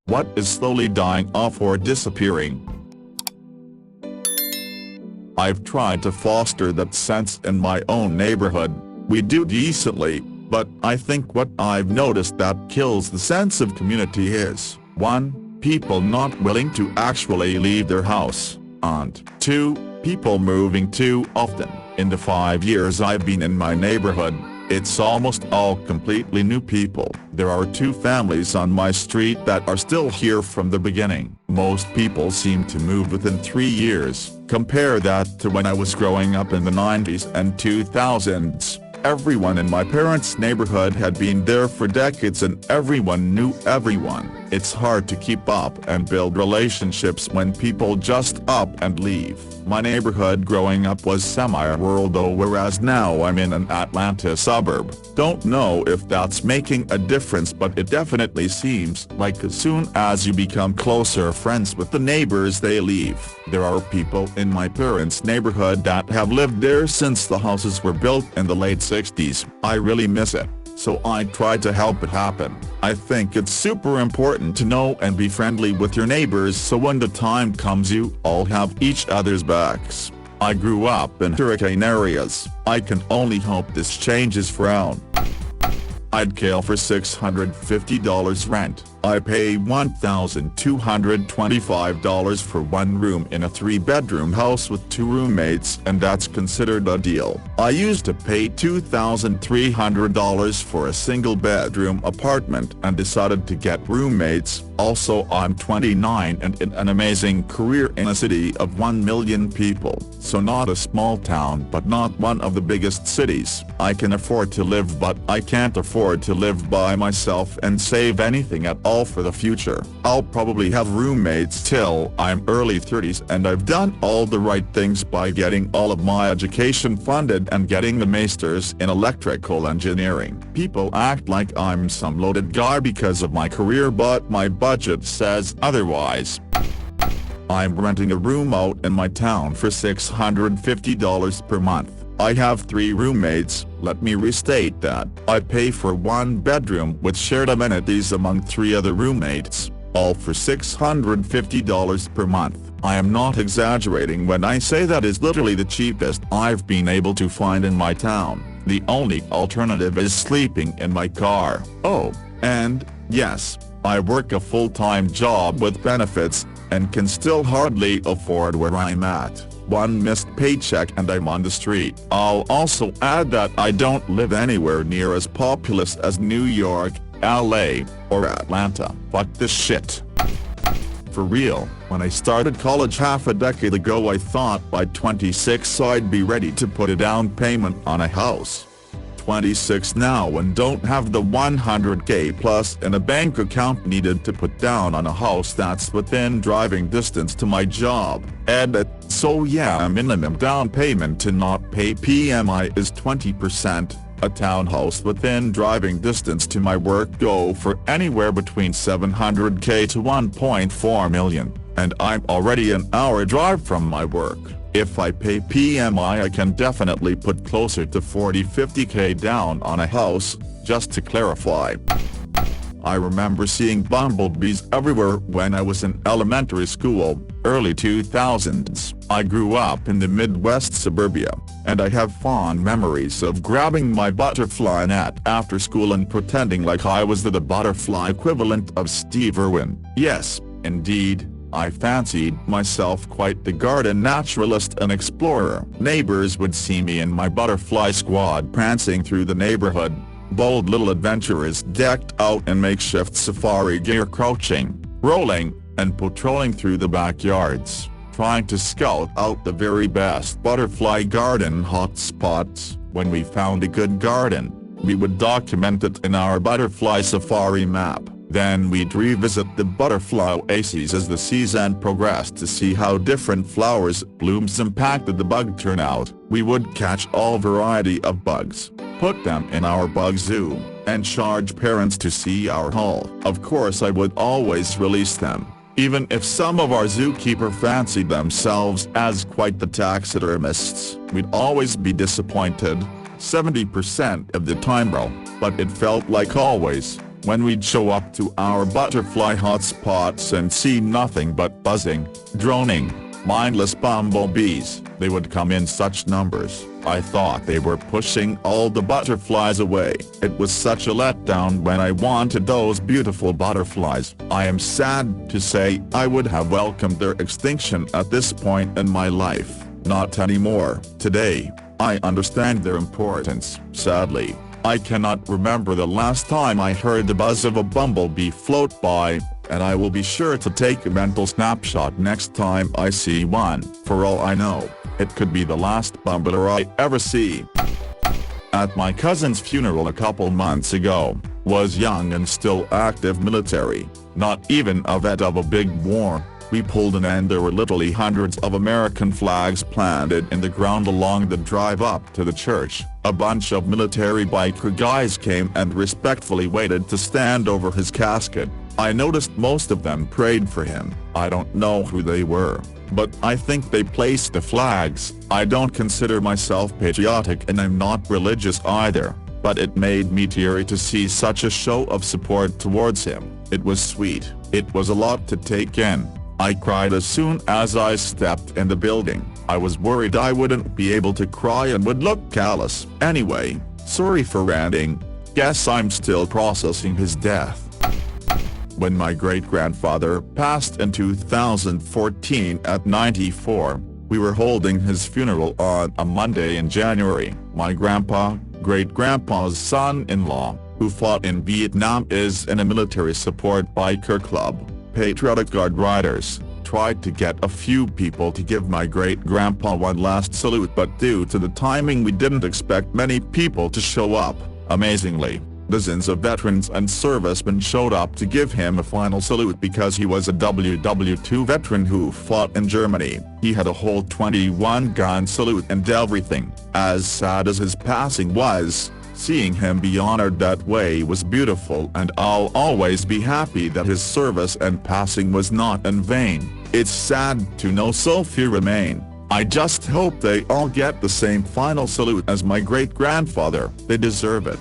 What is slowly dying off or disappearing? I've tried to foster that sense in my own neighborhood. We do decently, but I think what I've noticed that kills the sense of community is, 1. People not willing to actually leave their house, and 2. People moving too often. In the 5 years I've been in my neighborhood, it's almost all completely new people. There are 2 families on my street that are still here from the beginning. Most people seem to move within 3 years. Compare that to when I was growing up in the 90s and 2000s. Everyone in my parents' neighborhood had been there for decades and everyone knew everyone. It's hard to keep up and build relationships when people just up and leave. My neighborhood growing up was semi-rural though, whereas now I'm in an Atlanta suburb. Don't know if that's making a difference, but it definitely seems like as soon as you become closer friends with the neighbors they leave. There are people in my parents' neighborhood that have lived there since the houses were built in the late 60s. I really miss it, so I try to help it happen. I think it's super important to know and be friendly with your neighbors so when the time comes you all have each other's backs. I grew up in hurricane areas. I can only hope this changes frown. I'd kill for $650 rent. I pay $1,225 for one room in a 3-bedroom house with 2 roommates, and that's considered a deal. I used to pay $2,300 for a single-bedroom apartment and decided to get roommates. Also, I'm 29 and in an amazing career in a city of 1 million people, so not a small town but not one of the biggest cities. I can afford to live, but I can't afford to live by myself and save anything at all for the future. I'll probably have roommates till I'm early 30s, and I've done all the right things by getting all of my education funded and getting the masters in electrical engineering. People act like I'm some loaded guy because of my career, but my budget says otherwise. I'm renting a room out in my town for $650 per month. I have 3 roommates. Let me restate that. I pay for 1 bedroom with shared amenities among 3 other roommates, all for $650 per month. I am not exaggerating when I say that is literally the cheapest I've been able to find in my town. The only alternative is sleeping in my car. Oh, and, yes, I work a full-time job with benefits, and can still hardly afford where I'm at. 1 missed paycheck and I'm on the street. I'll also add that I don't live anywhere near as populous as New York, LA, or Atlanta. Fuck this shit. For real, when I started college half a decade ago I thought by 26 I'd be ready to put a down payment on a house. 26 now and don't have the $100K plus in a bank account needed to put down on a house that's within driving distance to my job. Edit. So yeah, minimum down payment to not pay PMI is 20%. A townhouse within driving distance to my work go for anywhere between $700K to $1.4 million, and I'm already an hour drive from my work. If I pay PMI I can definitely put closer to 40–50K down on a house. Just to clarify, I remember seeing bumblebees everywhere when I was in elementary school, early 2000s. I grew up in the Midwest suburbia, and I have fond memories of grabbing my butterfly net after school and pretending like I was the butterfly equivalent of Steve Irwin. Yes, indeed, I fancied myself quite the garden naturalist and explorer. Neighbors would see me in my butterfly squad prancing through the neighborhood, bold little adventurers decked out in makeshift safari gear, crouching, rolling, and patrolling through the backyards, trying to scout out the very best butterfly garden hotspots. When we found a good garden, we would document it in our butterfly safari map. Then we'd revisit the butterfly oases as the season progressed to see how different flowers' blooms impacted the bug turnout. We would catch all variety of bugs, put them in our bug zoo, and charge parents to see our haul. Of course I would always release them, even if some of our zookeeper fancied themselves as quite the taxidermists. We'd always be disappointed, 70% of the time, bro. but it felt like always, when we'd show up to our butterfly hotspots and see nothing but buzzing, droning, mindless bumblebees. They would come in such numbers, I thought they were pushing all the butterflies away. It was such a letdown when I wanted those beautiful butterflies. I am sad to say I would have welcomed their extinction at this point in my life. Not anymore. Today, I understand their importance. Sadly, I cannot remember the last time I heard the buzz of a bumblebee float by, and I will be sure to take a mental snapshot next time I see one. For all I know, it could be the last bumbler I ever see. At my cousin's funeral a couple months ago, was young and still active military, not even a vet of a big war. We pulled in and there were literally hundreds of American flags planted in the ground along the drive up to the church. A bunch of military biker guys came and respectfully waited to stand over his casket. I noticed most of them prayed for him. I don't know who they were, but I think they placed the flags. I don't consider myself patriotic and I'm not religious either, but it made me teary to see such a show of support towards him. It was sweet. It was a lot to take in. I cried as soon as I stepped in the building. I was worried I wouldn't be able to cry and would look callous. Anyway, sorry for ranting. Guess I'm still processing his death. When my great-grandfather passed in 2014 at 94, we were holding his funeral on a Monday in January. My grandpa, great-grandpa's son-in-law, who fought in Vietnam, is in a military support biker club. Patriotic Guard riders tried to get a few people to give my great-grandpa one last salute, but due to the timing we didn't expect many people to show up. Amazingly, dozens of veterans and servicemen showed up to give him a final salute because he was a WW2 veteran who fought in Germany. He had a whole 21-gun salute and everything. As sad as his passing was, seeing him be honored that way was beautiful, and I'll always be happy that his service and passing was not in vain. It's sad to know so few remain. I just hope they all get the same final salute as my great-grandfather. They deserve it.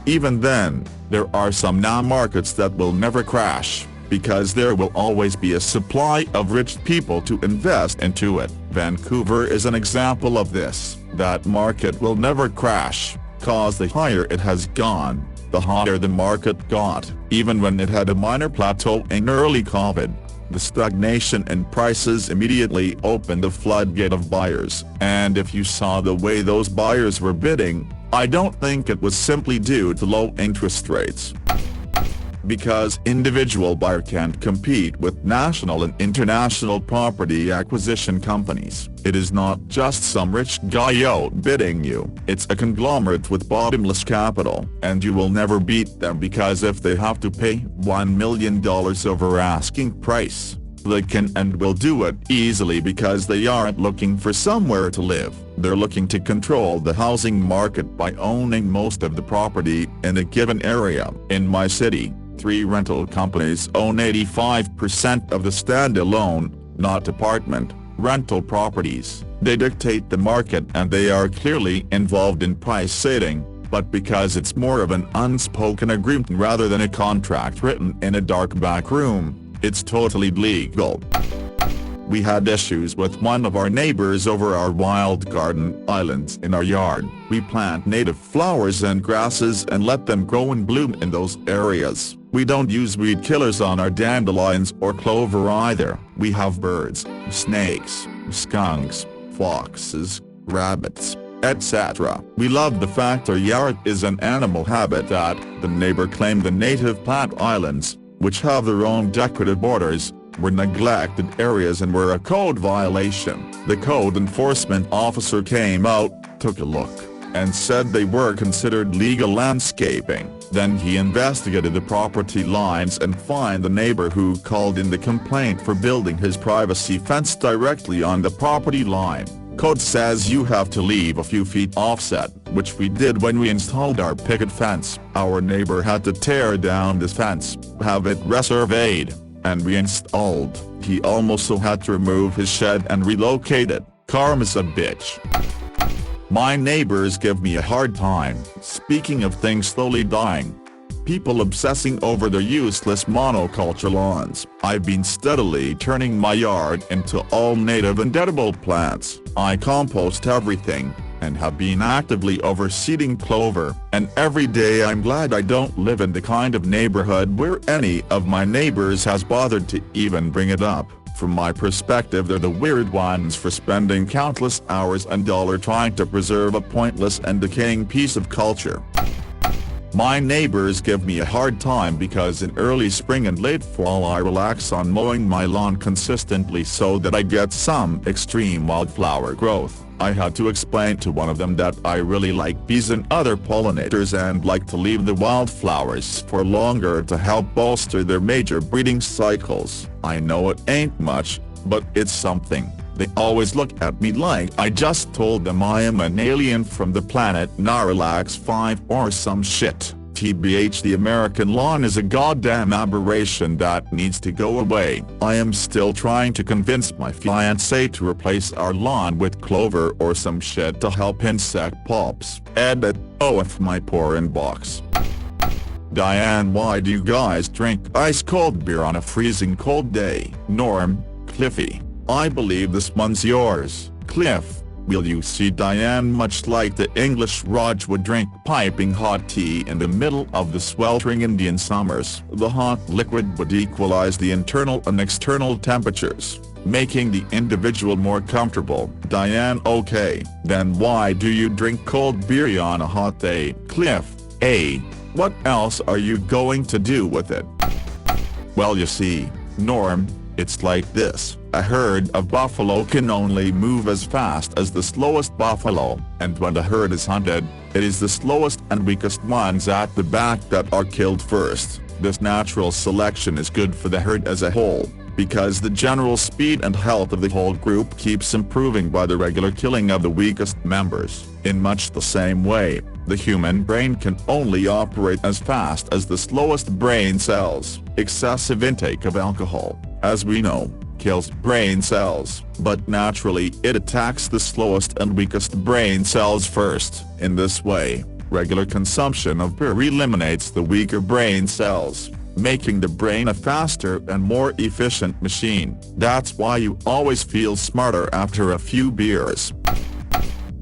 Even then, there are some markets that will never crash, because there will always be a supply of rich people to invest into it. Vancouver is an example of this. That market will never crash, cause the higher it has gone, the hotter the market got. Even when it had a minor plateau in early COVID, the stagnation in prices immediately opened a floodgate of buyers. And if you saw the way those buyers were bidding, I don't think it was simply due to low interest rates. Because individual buyer can't compete with national and international property acquisition companies. It is not just some rich guy outbidding you. It's a conglomerate with bottomless capital, and you will never beat them, because if they have to pay $1 million over asking price, they can and will do it easily, because they aren't looking for somewhere to live. They're looking to control the housing market by owning most of the property in a given area. In my city, 3 rental companies own 85% of the standalone, not apartment, rental properties. They dictate the market and they are clearly involved in price setting, but because it's more of an unspoken agreement rather than a contract written in a dark back room, it's totally legal. We had issues with one of our neighbors over our wild garden islands in our yard. We plant native flowers and grasses and let them grow and bloom in those areas. We don't use weed killers on our dandelions or clover either. We have birds, snakes, skunks, foxes, rabbits, etc. We love the fact our yard is an animal habitat. The neighbor claimed the native plant islands, which have their own decorative borders, were neglected areas and were a code violation. The code enforcement officer came out, took a look, and said they were considered legal landscaping. Then he investigated the property lines and fined the neighbor who called in the complaint for building his privacy fence directly on the property line. Code says you have to leave a few feet offset, which we did when we installed our picket fence. Our neighbor had to tear down this fence, have it resurveyed, and reinstalled. He also had to remove his shed and relocate it. Karma's a bitch. My neighbors give me a hard time. Speaking of things slowly dying. People obsessing over their useless monoculture lawns. I've been steadily turning my yard into all native and edible plants. I compost everything, and have been actively overseeding clover, and every day I'm glad I don't live in the kind of neighborhood where any of my neighbors has bothered to even bring it up. From my perspective, they're the weird ones for spending countless hours and dollars trying to preserve a pointless and decaying piece of culture. My neighbors give me a hard time because in early spring and late fall I relax on mowing my lawn consistently so that I get some extreme wildflower growth. I had to explain to one of them that I really like bees and other pollinators and like to leave the wildflowers for longer to help bolster their major breeding cycles. I know it ain't much, but it's something. They always look at me like I just told them I am an alien from the planet Narlax 5 or some shit. TBH, the American lawn is a goddamn aberration that needs to go away. I am still trying to convince my fiancé to replace our lawn with clover or some shit to help insect pops. Edit. Oh, if my poor inbox. Diane, why do you guys drink ice cold beer on a freezing cold day? Norm, Cliffy. I believe this one's yours, Cliff. Will you see, Diane, much like the English Raj would drink piping hot tea in the middle of the sweltering Indian summers, the hot liquid would equalize the internal and external temperatures, making the individual more comfortable. Diane, okay, then why do you drink cold beer on a hot day? Cliff, what else are you going to do with it? Well, you see, Norm, it's like this. A herd of buffalo can only move as fast as the slowest buffalo, and when the herd is hunted, it is the slowest and weakest ones at the back that are killed first. This natural selection is good for the herd as a whole, because the general speed and health of the whole group keeps improving by the regular killing of the weakest members. In much the same way, the human brain can only operate as fast as the slowest brain cells. Excessive intake of alcohol, as we know, kills brain cells, but naturally it attacks the slowest and weakest brain cells first. In this way, regular consumption of beer eliminates the weaker brain cells, making the brain a faster and more efficient machine. That's why you always feel smarter after a few beers.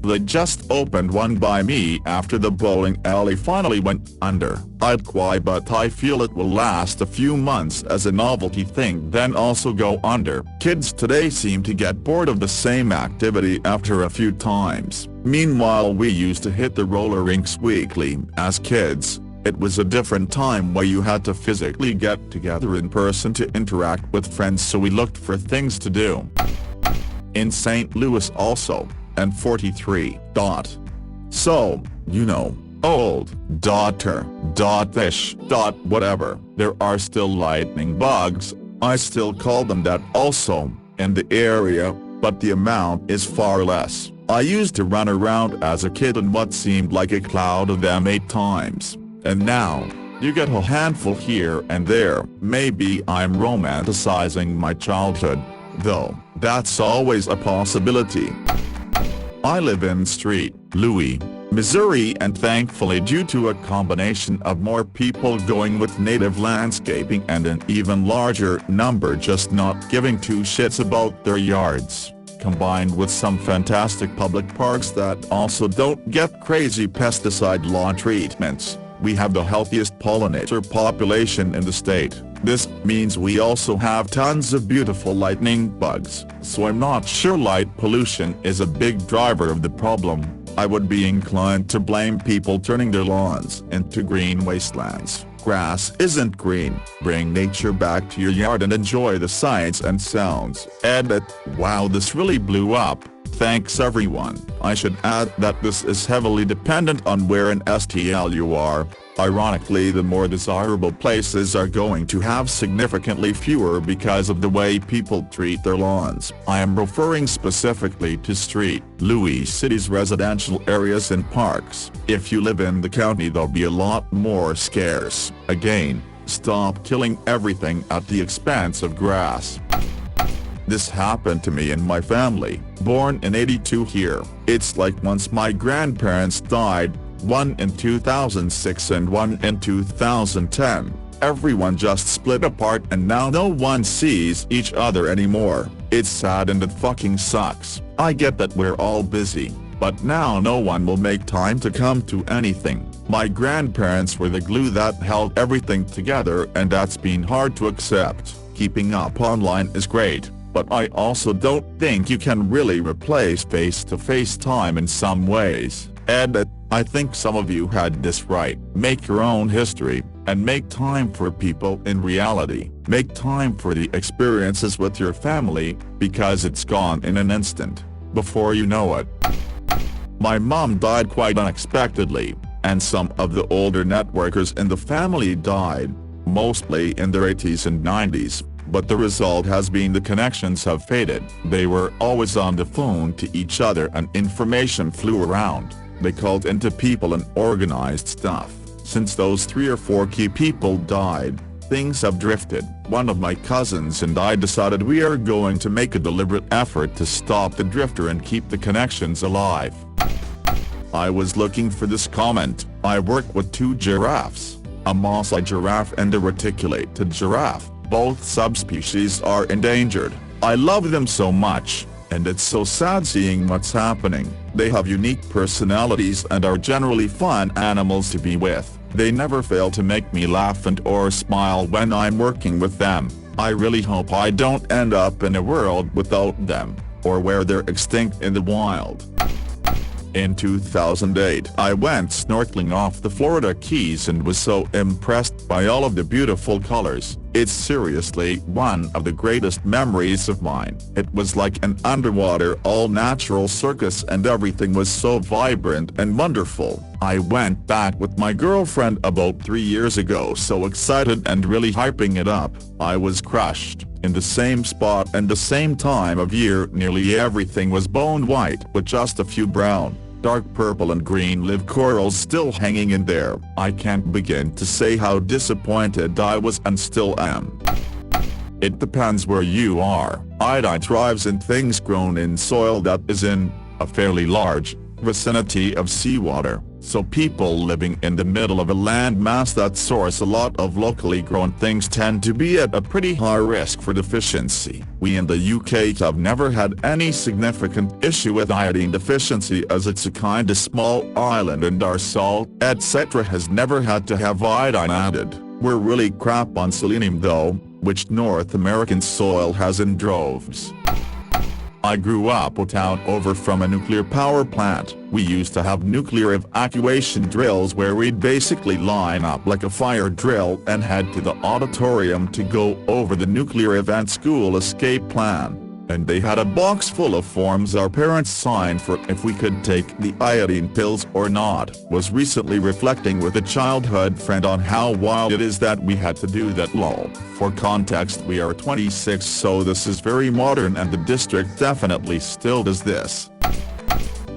They just opened one by me after the bowling alley finally went under. I'd cry, but I feel it will last a few months as a novelty thing, then also go under. Kids today seem to get bored of the same activity after a few times. Meanwhile, we used to hit the roller rinks weekly as kids. It was a different time where you had to physically get together in person to interact with friends, so we looked for things to do. In St. Louis also. And 43. So, you know, old daughter, ish, whatever. There are still lightning bugs, I still call them that also, in the area, but the amount is far less. I used to run around as a kid in what seemed like a cloud of them 8 times, and now, you get a handful here and there. Maybe I'm romanticizing my childhood, though, that's always a possibility. I live in St. Louis, Missouri, and thankfully, due to a combination of more people going with native landscaping and an even larger number just not giving two shits about their yards, combined with some fantastic public parks that also don't get crazy pesticide lawn treatments, we have the healthiest pollinator population in the state. This means we also have tons of beautiful lightning bugs, so I'm not sure light pollution is a big driver of the problem. I would be inclined to blame people turning their lawns into green wastelands. Grass isn't green. Bring nature back to your yard and enjoy the sights and sounds. Edit. Wow, this really blew up. Thanks everyone. I should add that this is heavily dependent on where in STL you are. Ironically, the more desirable places are going to have significantly fewer because of the way people treat their lawns. I am referring specifically to St. Louis City's residential areas and parks. If you live in the county, they'll be a lot more scarce. Again, stop killing everything at the expense of grass. This happened to me and my family, born in '82 here. It's like once my grandparents died, one in 2006 and one in 2010, everyone just split apart and now no one sees each other anymore. It's sad and it fucking sucks. I get that we're all busy, but now no one will make time to come to anything. My grandparents were the glue that held everything together, and that's been hard to accept. Keeping up online is great, but I also don't think you can really replace face-to-face time in some ways. Edit. I think some of you had this right. Make your own history, and make time for people in reality. Make time for the experiences with your family, because it's gone in an instant, before you know it. My mom died quite unexpectedly, and some of the older networkers in the family died, mostly in their 80s and 90s, but the result has been the connections have faded. They were always on the phone to each other and information flew around. They called into people and organized stuff. Since those 3 or 4 key people died, things have drifted. One of my cousins and I decided we are going to make a deliberate effort to stop the drifter and keep the connections alive. I was looking for this comment. I work with 2 giraffes, a Maasai giraffe and a reticulated giraffe. Both subspecies are endangered. I love them so much, and it's so sad seeing what's happening. They have unique personalities and are generally fun animals to be with. They never fail to make me laugh and or smile when I'm working with them. I really hope I don't end up in a world without them, or where they're extinct in the wild. In 2008 I went snorkeling off the Florida Keys and was so impressed by all of the beautiful colors. It's seriously one of the greatest memories of mine. It was like an underwater all-natural circus and everything was so vibrant and wonderful. I went back with my girlfriend about 3 years ago, so excited and really hyping it up. I was crushed. In the same spot and the same time of year nearly everything was bone white with just a few brown, dark purple and green live corals still hanging in there. I can't begin to say how disappointed I was and still am. It depends where you are. Iodine thrives in things grown in soil that is in a fairly large vicinity of seawater, so people living in the middle of a landmass that source a lot of locally grown things tend to be at a pretty high risk for deficiency. We in the UK have never had any significant issue with iodine deficiency as it's a kinda small island and our salt, etc. has never had to have iodine added. We're really crap on selenium though, which North American soil has in droves. I grew up a town over from a nuclear power plant. We used to have nuclear evacuation drills where we'd basically line up like a fire drill and head to the auditorium to go over the nuclear event school escape plan. And they had a box full of forms our parents signed for if we could take the iodine pills or not. Was recently reflecting with a childhood friend on how wild it is that we had to do that lol. For context, we are 26, so this is very modern and the district definitely still does this.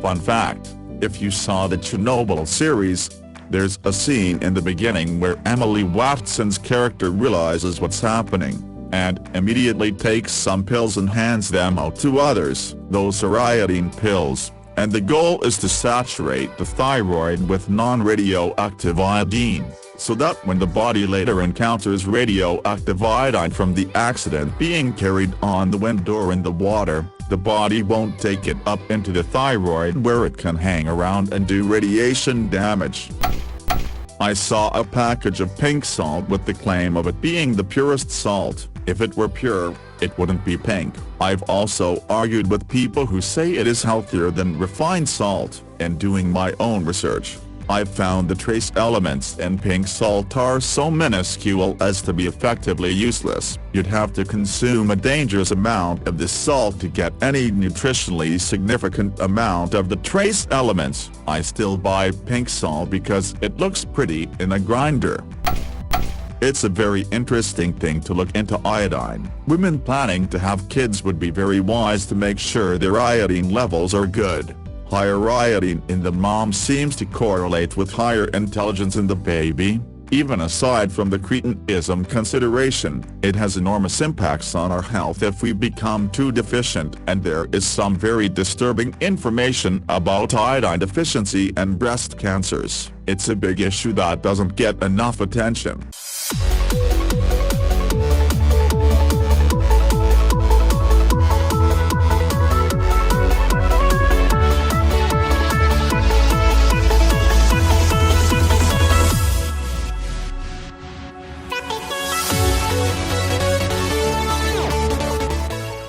Fun fact, if you saw the Chernobyl series, there's a scene in the beginning where Emily Watson's character realizes what's happening and immediately takes some pills and hands them out to others. Those are iodine pills, and the goal is to saturate the thyroid with non-radioactive iodine, so that when the body later encounters radioactive iodine from the accident being carried on the wind or in the water, the body won't take it up into the thyroid where it can hang around and do radiation damage. I saw a package of pink salt with the claim of it being the purest salt. If it were pure, it wouldn't be pink. I've also argued with people who say it is healthier than refined salt. In doing my own research, I've found the trace elements in pink salt are so minuscule as to be effectively useless. You'd have to consume a dangerous amount of this salt to get any nutritionally significant amount of the trace elements. I still buy pink salt because it looks pretty in a grinder. It's a very interesting thing to look into iodine. Women planning to have kids would be very wise to make sure their iodine levels are good. Higher iodine in the mom seems to correlate with higher intelligence in the baby. Even aside from the cretinism consideration, it has enormous impacts on our health if we become too deficient, and there is some very disturbing information about iodine deficiency and breast cancers. It's a big issue that doesn't get enough attention.